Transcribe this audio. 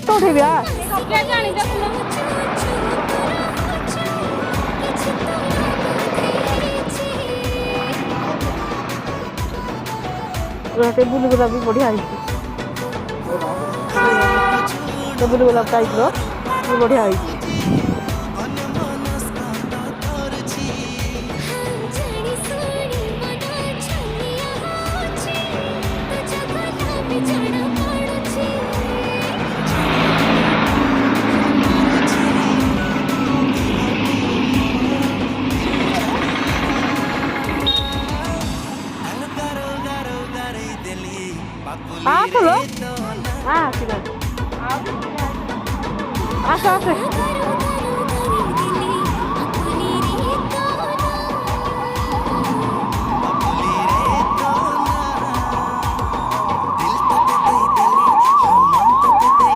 photo ଉଠେଇବି ଆ table गुलाब भी बढ़िया है टेबुल गुलाब टाइप बढ़िया है आसलो आस आस